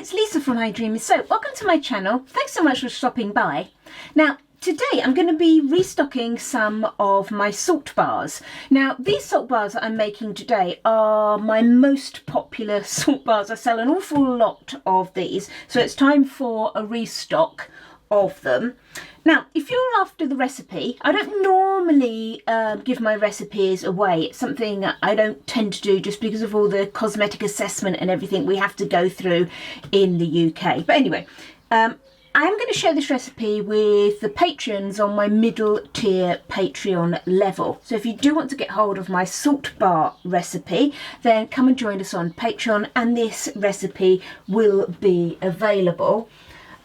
it's Lisa from I Dream Is Soap. Welcome to my channel. Thanks so much for stopping by. Now, today I'm going to be restocking some of my salt bars. Now, these salt bars that I'm making today are my most popular salt bars. I sell an awful lot of these, so it's time for a restock of them. Now, if you're after the recipe, I don't normally give my recipes away. It's something I don't tend to do just because of all the cosmetic assessment and everything we have to go through in the UK. But anyway, I am going to share this recipe with the patrons on my middle tier Patreon level. So if you do want to get hold of my salt bar recipe, then come and join us on Patreon and this recipe will be available.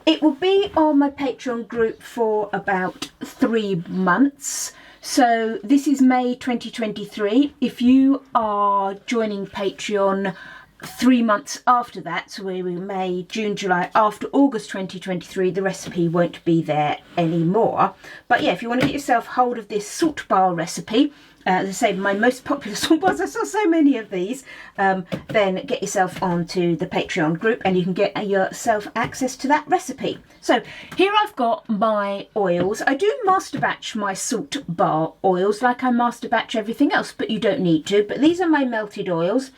It will be on my Patreon group for about 3 months. So this is May 2023. If you are joining Patreon 3 months after that, so we're in May, June, July, after August 2023, the recipe won't be there anymore. But yeah, if you want to get yourself hold of this salt bar recipe, as I say, my most popular salt bars, I saw so many of these, then get yourself onto the Patreon group and you can get yourself access to that recipe. So here I've got my oils. I do master batch my salt bar oils like I master batch everything else, but you don't need to. But these are my melted oils.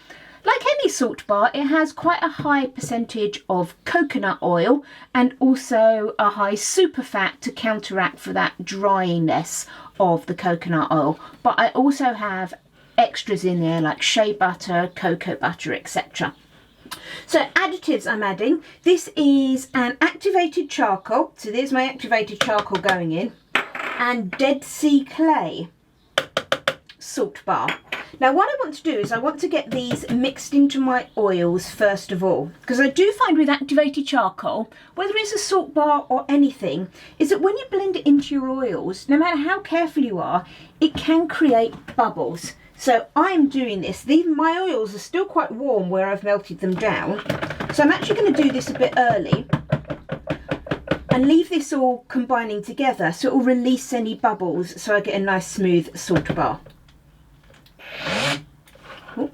Like any salt bar, it has quite a high percentage of coconut oil and also a high super fat to counteract for that dryness of the coconut oil. But I also have extras in there like shea butter, cocoa butter, etc. So additives I'm adding. This is an activated charcoal. So there's my activated charcoal going in. And Dead Sea Clay salt bar. Now what I want to do is I want to get these mixed into my oils first of all, because I do find with activated charcoal, whether it's a salt bar or anything, is that when you blend it into your oils, no matter how careful you are, it can create bubbles. So I'm doing this. My oils are still quite warm where I've melted them down, so I'm actually going to do this a bit early and leave this all combining together so it will release any bubbles so I get a nice smooth salt bar. Oh.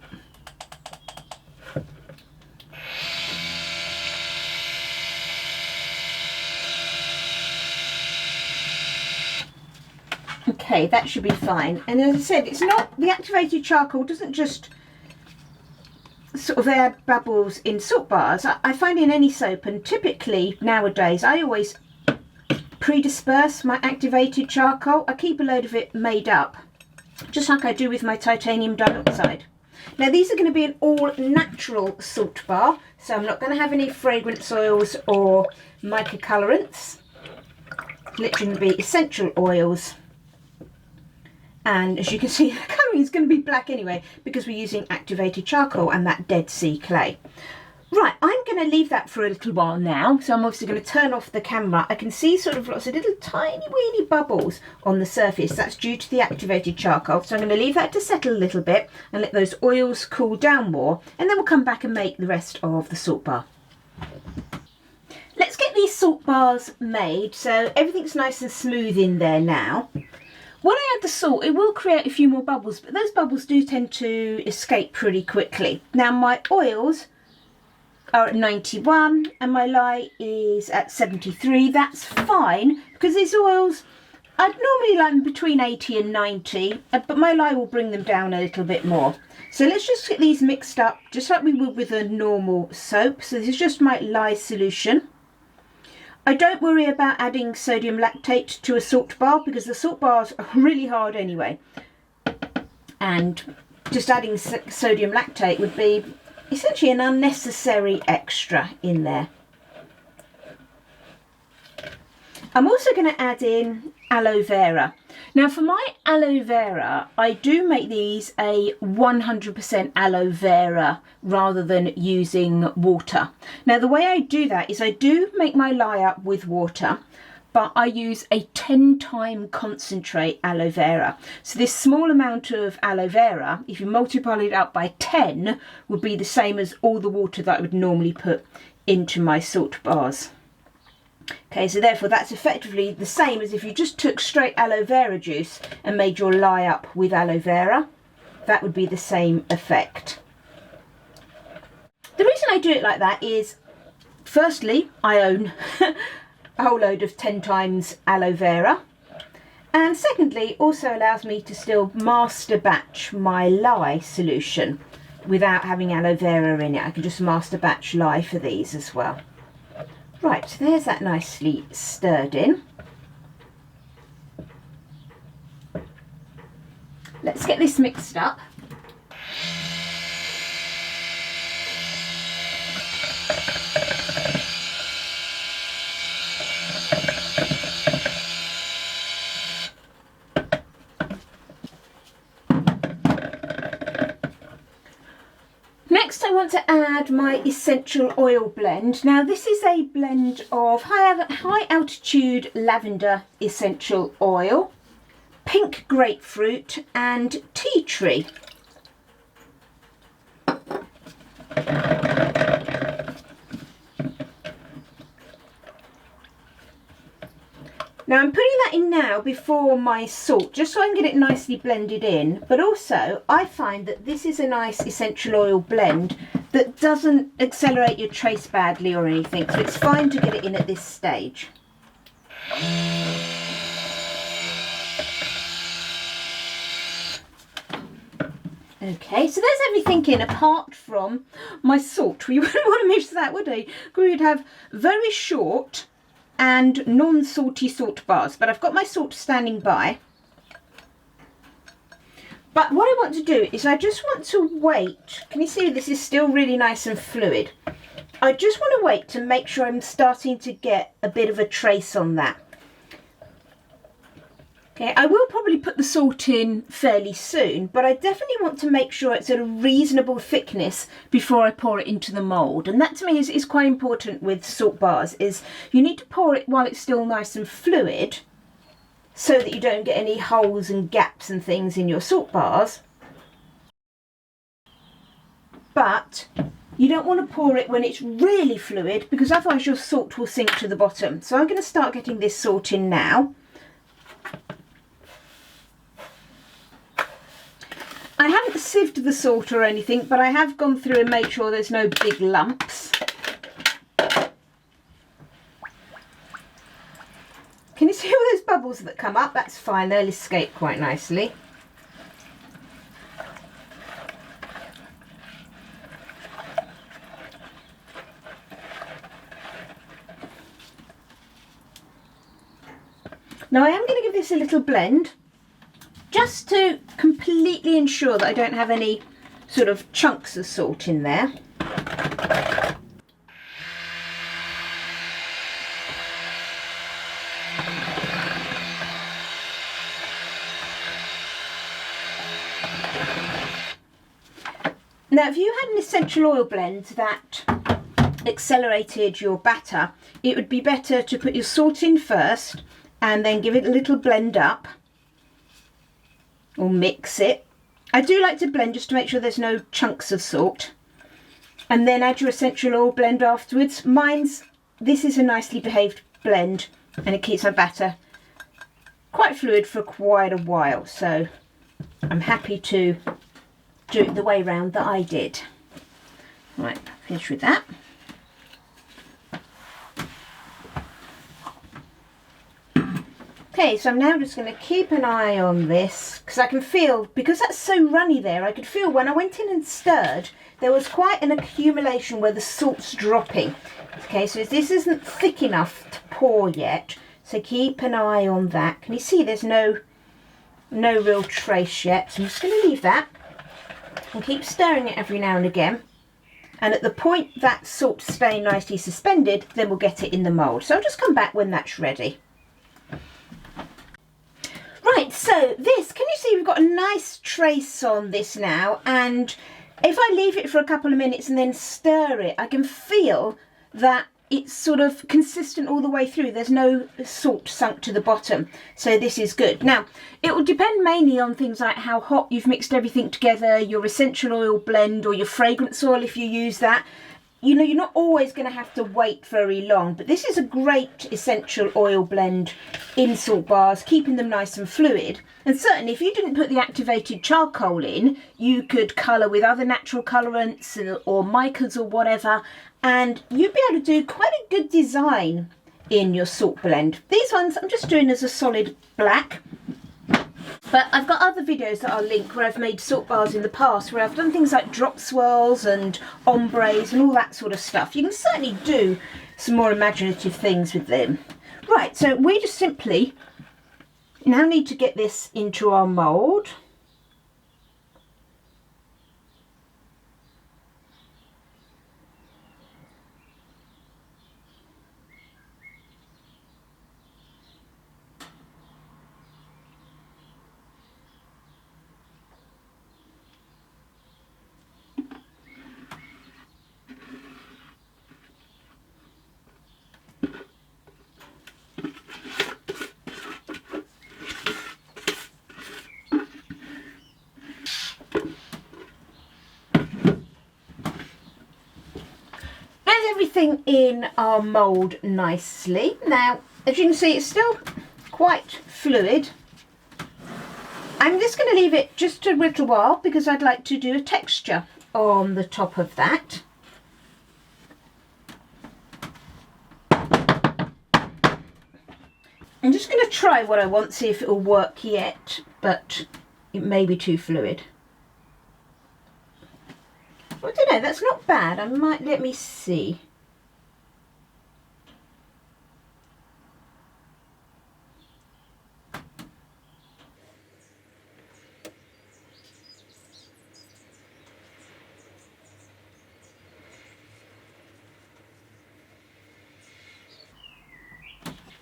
Okay, that should be fine. And as I said, it's not, the activated charcoal doesn't just sort of add bubbles in salt bars. I find in any soap, and typically nowadays I always pre-disperse my activated charcoal. I keep a load of it made up, just like I do with my titanium dioxide. Now these are going to be an all natural salt bar, so I'm not going to have any fragrance oils or mica colorants. Literally going to be essential oils. And as you can see, the colouring is going to be black anyway because we're using activated charcoal and that Dead Sea Clay. Right, I'm going to leave that for a little while now, so I'm obviously going to turn off the camera. I can see sort of lots of little tiny weeny bubbles on the surface. That's due to the activated charcoal, so I'm going to leave that to settle a little bit and let those oils cool down more, and then we'll come back and make the rest of the salt bar. Let's get these salt bars made so everything's nice and smooth in there now. When I add the salt, it will create a few more bubbles, but those bubbles do tend to escape pretty quickly. Now my oils are at 91 and my lye is at 73. That's fine because these oils, I'd normally like them between 80 and 90, but my lye will bring them down a little bit more. So let's just get these mixed up just like we would with a normal soap. So this is just my lye solution. I don't worry about adding sodium lactate to a salt bar because the salt bars are really hard anyway. And just adding sodium lactate would be essentially an unnecessary extra in there. I'm also going to add in aloe vera. Now for my aloe vera, I do make these a 100% aloe vera rather than using water. Now the way I do that is I do make my lye up with water, but I use a 10-time concentrate aloe vera. So this small amount of aloe vera, if you multiply it out by 10, would be the same as all the water that I would normally put into my salt bars. Okay, so therefore that's effectively the same as if you just took straight aloe vera juice and made your lye up with aloe vera. That would be the same effect. The reason I do it like that is firstly, I own a whole load of 10 times aloe vera. And secondly, also allows me to still master batch my lye solution without having aloe vera in it. I can just master batch lye for these as well. Right, there's that nicely stirred in. Let's get this mixed up. Next I want to add my essential oil blend. Now this is a blend of high altitude lavender essential oil, pink grapefruit and tea tree. Now I'm putting that in now before my salt, just so I can get it nicely blended in, but also I find that this is a nice essential oil blend that doesn't accelerate your trace badly or anything, so it's fine to get it in at this stage. Okay, so there's everything in apart from my salt. We wouldn't want to miss that, would we? We'd have very short and non-salty salt bars, but I've got my salt standing by. But what I want to do is I just want to wait. Can you see this is still really nice and fluid? I just want to wait to make sure I'm starting to get a bit of a trace on that. Okay, I will probably put the salt in fairly soon, but I definitely want to make sure it's at a reasonable thickness before I pour it into the mould. And that to me is quite important with salt bars, is you need to pour it while it's still nice and fluid so that you don't get any holes and gaps and things in your salt bars. But you don't want to pour it when it's really fluid, because otherwise your salt will sink to the bottom. So I'm going to start getting this salt in now. I haven't sieved the salt or anything, but I have gone through and made sure there's no big lumps. Can you see all those bubbles that come up? That's fine, they'll escape quite nicely. Now I am going to give this a little blend, just to completely ensure that I don't have any sort of chunks of salt in there. Now if you had an essential oil blend that accelerated your batter, it would be better to put your salt in first and then give it a little blend up, or mix it. I do like to blend just to make sure there's no chunks of salt, and then add your essential oil blend afterwards. This is a nicely behaved blend and it keeps my batter quite fluid for quite a while, so I'm happy to do it the way round that I did. Right, finish with that. Okay, so I'm now just going to keep an eye on this, because I can feel, because that's so runny there, I could feel when I went in and stirred, there was quite an accumulation where the salt's dropping. Okay, so this isn't thick enough to pour yet, so keep an eye on that. Can you see there's no real trace yet? So I'm just going to leave that and keep stirring it every now and again. And at the point that salt's staying nicely suspended, then we'll get it in the mould. So I'll just come back when that's ready. Right, so this, can you see we've got a nice trace on this now, and if I leave it for a couple of minutes and then stir it, I can feel that it's sort of consistent all the way through. There's no salt sunk to the bottom, so this is good. Now, it will depend mainly on things like how hot you've mixed everything together, your essential oil blend or your fragrance oil if you use that. you know, you're not always going to have to wait very long, but this is a great essential oil blend in salt bars, keeping them nice and fluid. And certainly if you didn't put the activated charcoal in, you could colour with other natural colorants or micas or whatever, and you'd be able to do quite a good design in your salt blend. These ones I'm just doing as a solid black. But I've got other videos that I'll link where I've made salt bars in the past, where I've done things like drop swirls and ombres and all that sort of stuff. You can certainly do some more imaginative things with them. Right, so we just simply now need to get this into our mould. Everything in our mould nicely. Now, as you can see, it's still quite fluid. I'm just going to leave it just a little while because I'd like to do a texture on the top of that. I'm just going to try what I want, see if it will work yet, but it may be too fluid. I don't know, that's not bad. I might, let me see.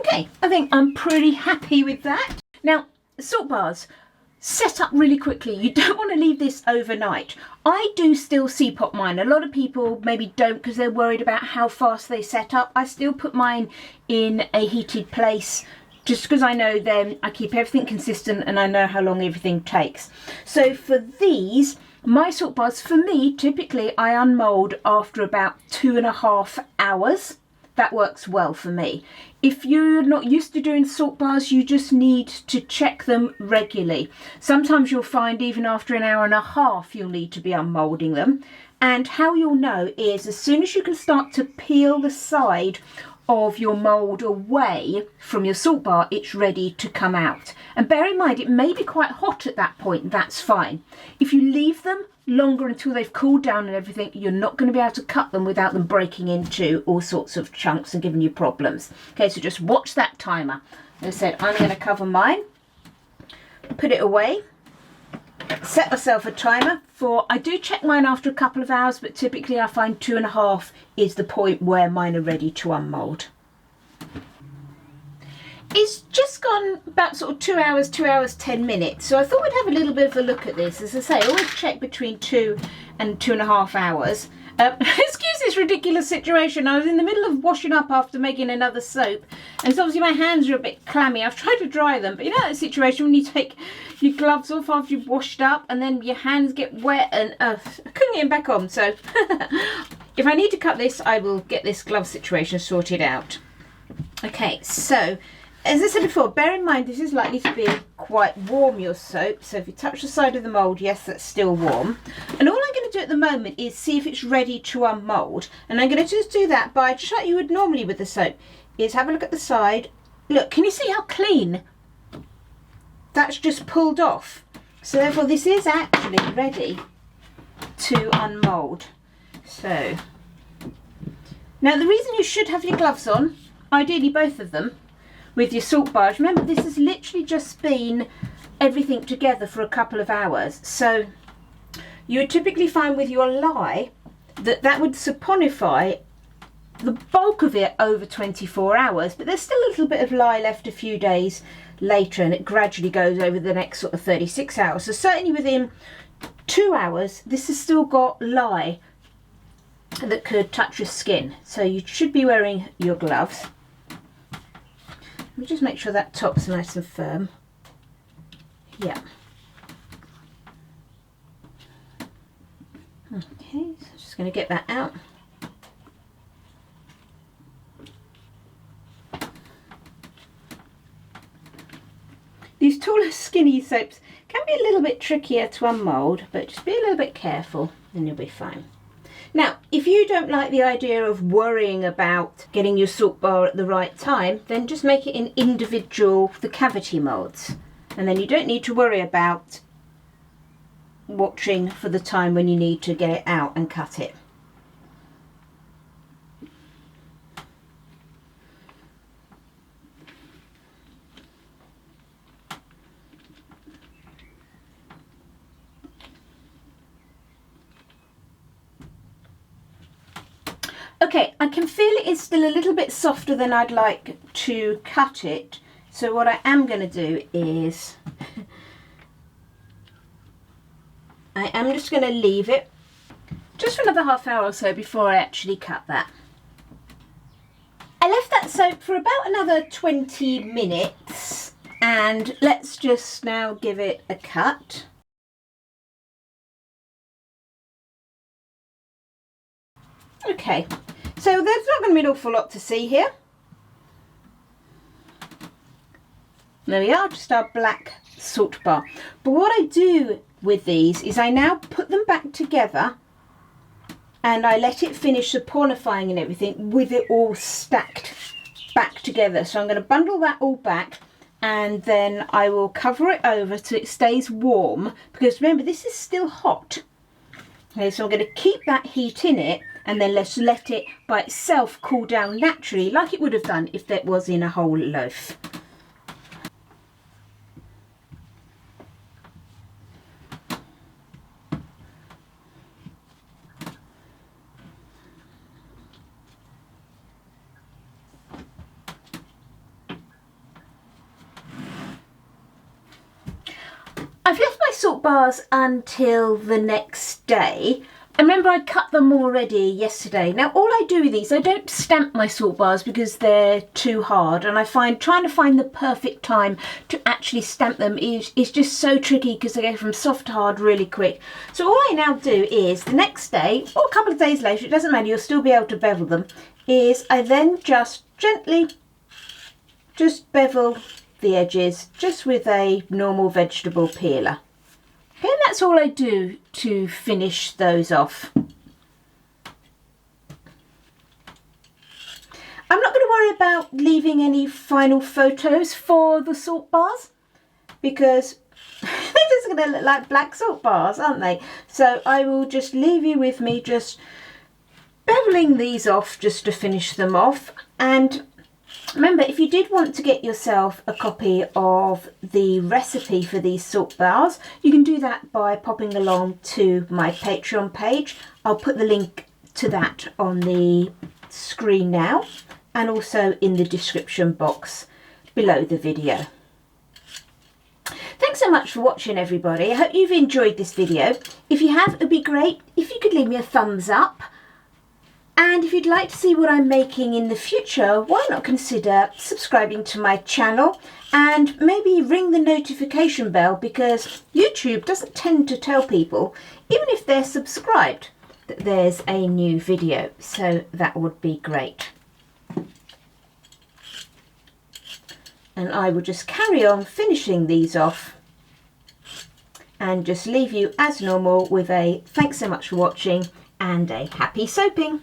Okay, I think I'm pretty happy with that. Now, salt bars, set up really quickly. You don't want to leave this overnight. I do still CPOP mine. A lot of people maybe don't because they're worried about how fast they set up. I still put mine in a heated place just because I know then I keep everything consistent and I know how long everything takes. So for these, my salt bars, for me, typically I unmold after about 2.5 hours. That works well for me. If you're not used to doing salt bars, you just need to check them regularly. Sometimes you'll find even after 1.5 hours, you'll need to be unmolding them. And how you'll know is as soon as you can start to peel the side of your mould away from your salt bar, it's ready to come out. And bear in mind, it may be quite hot at that point, that's fine. If you leave them longer until they've cooled down and everything, you're not going to be able to cut them without them breaking into all sorts of chunks and giving you problems. Okay, so just watch that timer. As I said, I'm going to cover mine, put it away, set myself a timer for, I do check mine after a couple of hours, but typically I find 2.5 is the point where mine are ready to unmold. It's just gone about sort of 2 hours, 10 minutes. So I thought we'd have a little bit of a look at this. As I say, I always check between 2 and 2.5 hours. Excuse this ridiculous situation. I was in the middle of washing up after making another soap. And so obviously my hands are a bit clammy. I've tried to dry them. But you know that situation when you take your gloves off after you've washed up and then your hands get wet and I couldn't get them back on. So if I need to cut this, I will get this glove situation sorted out. Okay, so as I said before, bear in mind this is likely to be quite warm, your soap. So if you touch the side of the mould, yes, that's still warm. And all I'm going to do at the moment is see if it's ready to unmold. And I'm going to just do that by, just like you would normally with the soap, is have a look at the side. Look, can you see how clean that's just pulled off? So therefore this is actually ready to unmold. So now the reason you should have your gloves on, ideally both of them, with your salt bars, remember this has literally just been everything together for a couple of hours. So you would typically find with your lye that would saponify the bulk of it over 24 hours, but there's still a little bit of lye left a few days later and it gradually goes over the next sort of 36 hours. So certainly within 2 hours, this has still got lye that could touch your skin. So you should be wearing your gloves. Let me just make sure that top's nice and firm. Yeah. Okay, so I'm just going to get that out. These taller skinny soaps can be a little bit trickier to unmold, but just be a little bit careful and you'll be fine. Now, if you don't like the idea of worrying about getting your salt bar at the right time, then just make it in the cavity moulds. And then you don't need to worry about watching for the time when you need to get it out and cut it. Okay, I can feel it is still a little bit softer than I'd like to cut it. So what I am going to do is I am just going to leave it just for another half hour or so before I actually cut that. I left that soap for about another 20 minutes and let's just now give it a cut. Okay, so there's not going to be an awful lot to see here. There we are, just our black salt bar. But what I do with these is I now put them back together and I let it finish saponifying and everything with it all stacked back together. So I'm going to bundle that all back and then I will cover it over so it stays warm, because remember this is still hot. Okay, so I'm going to keep that heat in it and then let's let it by itself cool down naturally like it would have done if that was in a whole loaf. I've left my salt bars until the next day. And remember I cut them already yesterday. Now all I do with these, I don't stamp my salt bars because they're too hard, and I find trying to find the perfect time to actually stamp them is just so tricky because they go from soft to hard really quick. So all I now do is the next day or a couple of days later, it doesn't matter, you'll still be able to bevel them, is I then just gently just bevel the edges just with a normal vegetable peeler. Okay, and that's all I do to finish those off. I'm not going to worry about leaving any final photos for the salt bars because they're just going to look like black salt bars, aren't they? So I will just leave you with me just beveling these off just to finish them off. And remember, if you did want to get yourself a copy of the recipe for these salt bars, you can do that by popping along to my Patreon page. I'll put the link to that on the screen now and also in the description box below the video. Thanks so much for watching, everybody. I hope you've enjoyed this video. If you have, it would be great if you could leave me a thumbs up. And if you'd like to see what I'm making in the future, why not consider subscribing to my channel and maybe ring the notification bell, because YouTube doesn't tend to tell people, even if they're subscribed, that there's a new video. So that would be great. And I will just carry on finishing these off and just leave you as normal with a thanks so much for watching and a happy soaping.